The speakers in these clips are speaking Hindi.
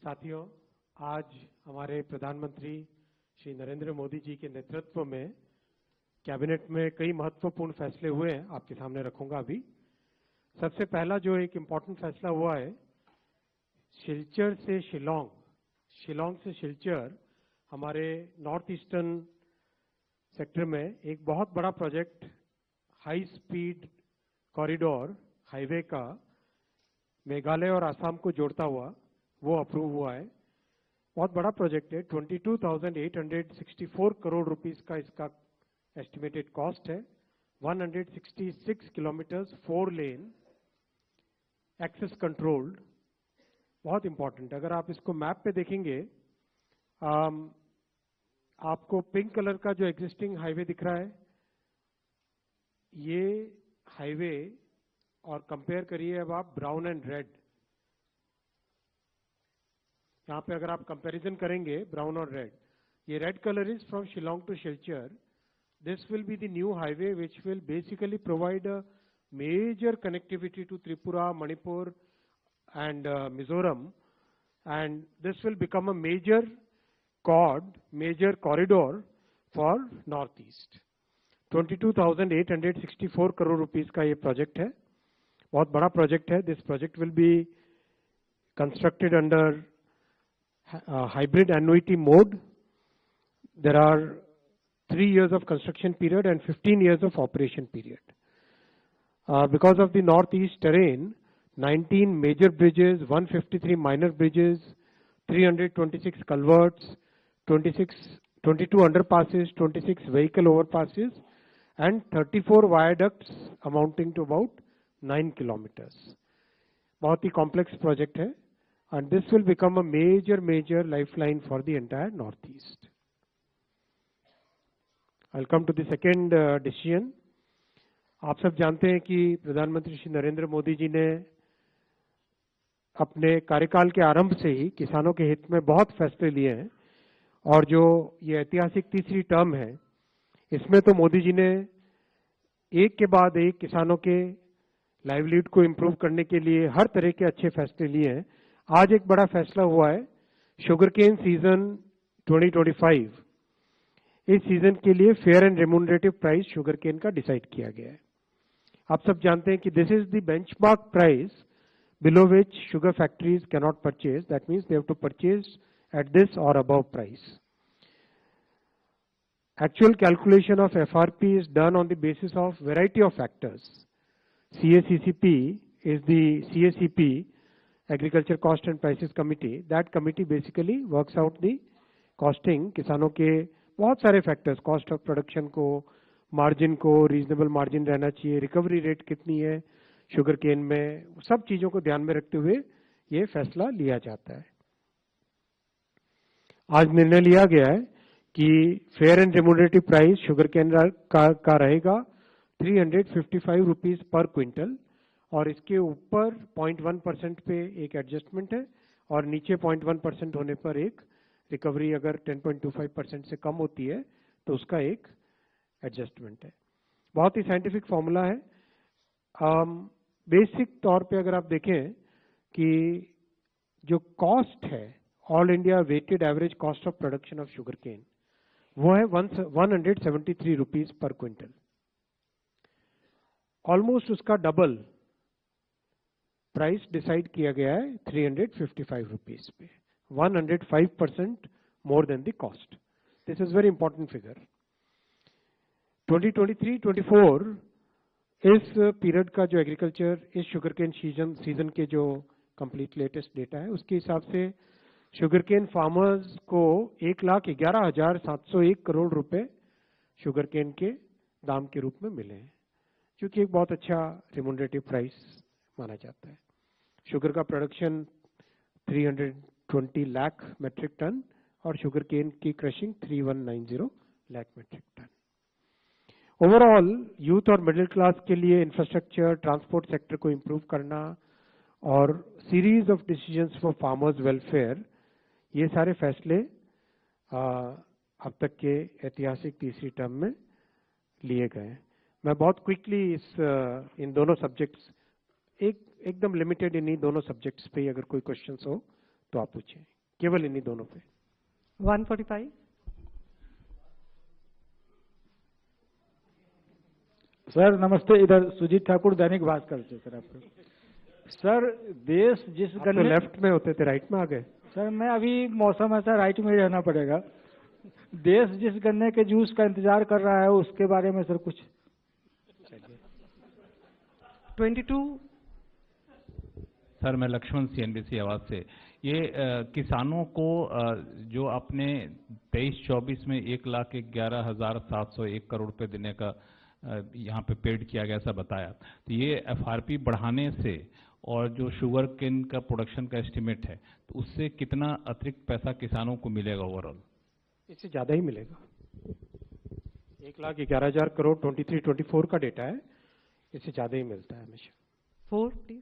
साथियों, आज हमारे प्रधानमंत्री श्री नरेंद्र मोदी जी के नेतृत्व में कैबिनेट में कई महत्वपूर्ण फैसले हुए हैं, आपके सामने रखूंगा अभी। सबसे पहला जो एक इम्पॉर्टेंट फैसला हुआ है, सिलचर से शिलोंग, शिलोंग से सिलचर, हमारे नॉर्थ ईस्टर्न सेक्टर में एक बहुत बड़ा project high speed corridor highway का मेघालय और आसाम को जोड़ता हुआ वो अप्रूव हुआ है। बहुत बड़ा प्रोजेक्ट है, 22,864 करोड़ रुपीस का इसका एस्टिमेटेड कॉस्ट है। 166 किलोमीटर्स, 4 लेन, एक्सेस कंट्रोल्ड, बहुत इंपॉर्टेंट। अगर आप इसको मैप पे देखेंगे, आपको पिंक कलर का जो एग्जिस्टिंग हाईवे दिख रहा है, ये हाईवे, और कंपेयर करिए अब आप ब्राउन एंड रेड। यहाँ पे अगर आप कंपैरिजन करेंगे ब्राउन और रेड, ये red colour is from Shillong to Silchar. This will be the new highway which will basically provide a major connectivity to Tripura, Manipur and Mizoram, and this will become a major corridor for Northeast. 22,864 crore rupees का ये प्रोजेक्ट है, बहुत बड़ा प्रोजेक्ट है. This project will be constructed under hybrid annuity mode. There are 3 years of construction period and 15 years of operation period. Because of the northeast terrain, 19 major bridges, 153 minor bridges, 326 culverts, 22 underpasses, 26 vehicle overpasses, and 34 viaducts amounting to about 9 kilometers. बहुत ही complex project है, and this will become a major lifeline for the entire northeast. I'll come to the second decision. आप सब जानते हैं कि प्रधानमंत्री श्री नरेंद्र मोदी जी ने अपने कार्यकाल के आरंभ से ही किसानों के हित में बहुत फैसले लिए हैं, और जो ये ऐतिहासिक तीसरी टर्म है, इसमें तो मोदी जी ने एक के बाद एक किसानों के लाइवलीहुड को इम्प्रूव करने के लिए हर तरह के अच्छे फैसले लिए हैं. आज एक बड़ा फैसला हुआ है, शुगर केन सीजन 2025, इस सीजन के लिए fair and remunerative price sugar cane का डिसाइड किया गया है. आप सब जानते हैं कि this is the benchmark price below which sugar factories can not purchase. That means they have to purchase at this और above price. Actual calculation of FRP is done on the basis of variety of factors. CACCP is the CACP, Agriculture Cost and Prices Committee. That committee basically works out the costing. किसानों के बहुत सारे फैक्टर्स, कॉस्ट ऑफ प्रोडक्शन को, मार्जिन को, रीजनेबल मार्जिन रहना चाहिए, रिकवरी रेट कितनी है शुगर केन में, सब चीजों को ध्यान में रखते हुए ये फैसला लिया जाता है. आज निर्णय लिया गया है कि fair and remunerative price sugar cane का रहेगा 355 रुपीज पर क्विंटल, और इसके ऊपर 0.1% पे एक एडजस्टमेंट है, और नीचे 0.1% होने पर एक रिकवरी, अगर 10.25% से कम होती है तो उसका एक एडजस्टमेंट है. बहुत ही साइंटिफिक फॉर्मूला है. बेसिक तौर पे अगर आप देखें कि जो कॉस्ट है, all India weighted average cost of production of sugar cane, वो है 173 रुपीज पर क्विंटल. ऑलमोस्ट उसका डबल प्राइस डिसाइड किया गया है 355 रुपीज पे, 105% more than the cost. This is very important figure. 2023-24 इस पीरियड का जो एग्रीकल्चर, इस शुगर केन सीजन के जो कंप्लीट लेटेस्ट डेटा है, उसके हिसाब से शुगर केन फार्मर्स को 1,11,701 करोड़ रुपए शुगर केन के दाम के रूप में मिले हैं, जो कि एक बहुत अच्छा रेम्यूनरेटिव प्राइस माना जाता है. शुगर का प्रोडक्शन 320 लाख मेट्रिक टन, और शुगर केन की crushing 3190 lakh metric ton. Overall youth और मिडिल क्लास के लिए इंफ्रास्ट्रक्चर, ट्रांसपोर्ट सेक्टर को इम्प्रूव करना, और series of decisions for farmers welfare, ये सारे फैसले अब तक के ऐतिहासिक तीसरी टर्म में लिए गए. मैं बहुत क्विकली इन दोनों सब्जेक्ट्स, एकदम लिमिटेड इन्हीं दोनों सब्जेक्ट्स पे अगर कोई क्वेश्चंस हो तो आप पूछें, केवल इन्हीं दोनों पे। 145। सर नमस्ते, इधर सुजीत ठाकुर दैनिक भास्कर से। सर आपको सर देश जिस आप गन्ने तो लेफ्ट में होते थे, राइट में आ गए। सर मैं अभी मौसम ऐसा राइट में ही रहना पड़ेगा। देश जिस गन्ने के जूस का इंतजार कर रहा है उसके बारे में सर कुछ। 22। सर मैं लक्ष्मण CNBC आवाज से। ये किसानों को जो आपने 23-24 में 1,11,701 करोड़ रुपए देने का यहाँ पे पेड किया गया ऐसा बताया, तो ये FRP बढ़ाने से और जो शुगर केन का प्रोडक्शन का एस्टिमेट है तो उससे कितना अतिरिक्त पैसा किसानों को मिलेगा ओवरऑल? इससे ज्यादा ही मिलेगा। 1,11,000 करोड़ 23-24 का डेटा है, इससे ज्यादा ही मिलता है हमेशा। 4 please.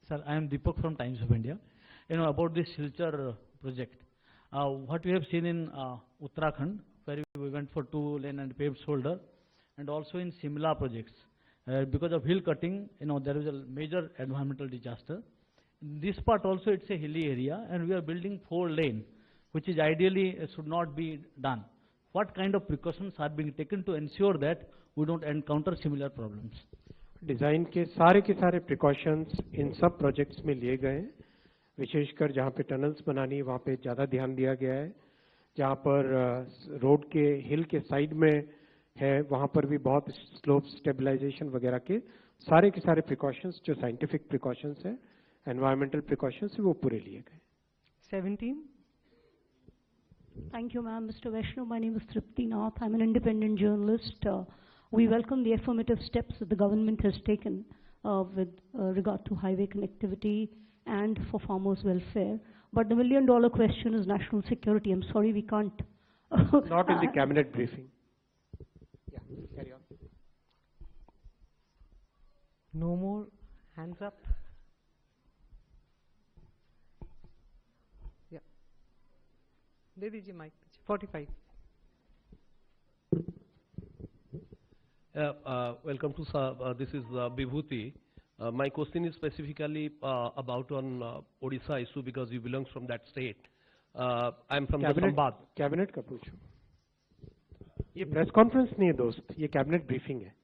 Sir, I am Deepak from Times of India. You know about this Silchar project. What we have seen in Uttarakhand, where we went for 2-lane and paved shoulder, and also in Simla projects, because of hill cutting, you know there is a major environmental disaster. In this part also it's a hilly area, and we are building 4-lane, which is ideally should not be done. What kind of precautions are being taken to ensure that we don't encounter similar problems? Design के सारे प्रिकॉशंस इन सब प्रोजेक्ट्स में लिए गए हैं। विशेषकर जहाँ पे टनल्स बनानी है वहाँ पे ज़्यादा ध्यान दिया गया है। जहाँ पर रोड के हिल के साइड में है वहाँ पर भी बहुत स्लोप स्टेबलाइजेशन वगैरह के सारे प्रिकॉशंस जो साइंटिफिक प्रिकॉशंस है, एनवायरमेंटल प्रिकॉशंस है, वो पूरे लिए गए। 17। Thank you, ma'am. Mr. Vaishnav, my name is Tripti Nath. I'm an independent journalist. We welcome the affirmative steps that the government has taken with regard to highway connectivity and for farmers' welfare. But the million-dollar question is national security. I'm sorry, we can't. Not in the cabinet briefing. Yeah, carry on. No more hands up. Yeah. दे दीजिए mic. 45। Welcome to this is Vibhuti. My question is specifically about on Odisha issue because you belong from that state. I'm from the Sambad. Cabinet का पूछो। ये प्रेस कॉन्फ्रेंस नहीं है दोस्त, ये कैबिनेट ब्रीफिंग है।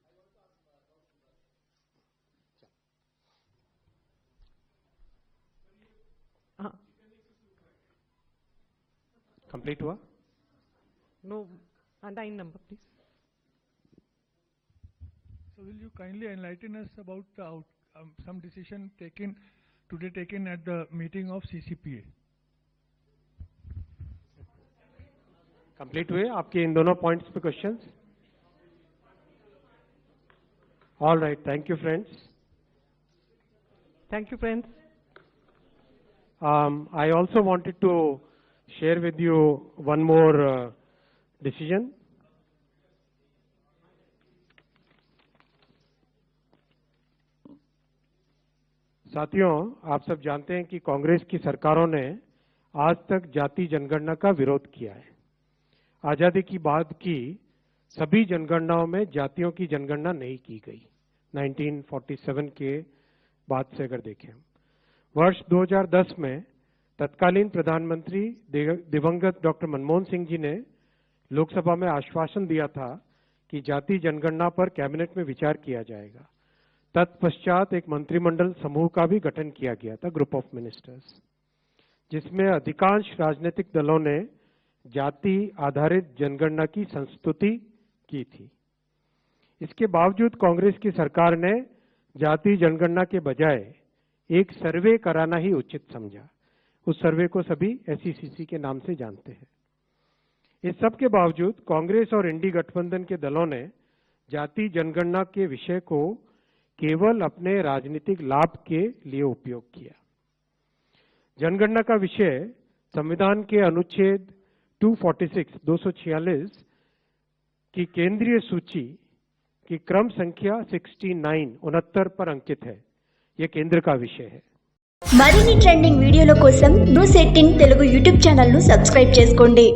हाँ। कंप्लीट हुआ? No, 9 number please. So will you kindly enlighten us about some decision taken at the meeting of CCPA? Complete हुए आपके इन दोनों पॉइंट्स पे questions? All right, thank you friends. Thank you, friends. I also wanted to share with you one more decision. साथियों, आप सब जानते हैं कि कांग्रेस की सरकारों ने आज तक जाति जनगणना का विरोध किया है। आजादी की बाद की सभी जनगणनाओं में जातियों की जनगणना नहीं की गई। 1947 के बाद से अगर देखें, वर्ष 2010 में तत्कालीन प्रधानमंत्री दिवंगत डॉक्टर मनमोहन सिंह जी ने लोकसभा में आश्वासन दिया था कि जाति जनगणना पर कैबिनेट में विचार किया जाएगा। तत्पश्चात एक मंत्रिमंडल समूह का भी गठन किया गया था, ग्रुप ऑफ मिनिस्टर्स, जिसमें अधिकांश राजनीतिक दलों ने जाति आधारित जनगणना की संस्तुति की थी। इसके बावजूद कांग्रेस की सरकार ने जाति जनगणना के बजाय एक सर्वे कराना ही उचित समझा। उस सर्वे को सभी SECC के नाम से जानते हैं। इस सब के बावजूद कांग्रेस और इंडी गठबंधन के दलों ने जाति जनगणना के विषय को केवल अपने राजनीतिक लाभ के लिए उपयोग किया। जनगणना का विषय संविधान के अनुच्छेद 246 की केंद्रीय सूची की क्रम संख्या 69 पर अंकित है। यह केंद्र का विषय है। మరిన్ని ట్రెండింగ్ వీడియోల కోసం న్యూస్ 18 తెలుగు యూట్యూబ్ ఛానల్ ను సబ్స్క్రైబ్ చేసుకోండి।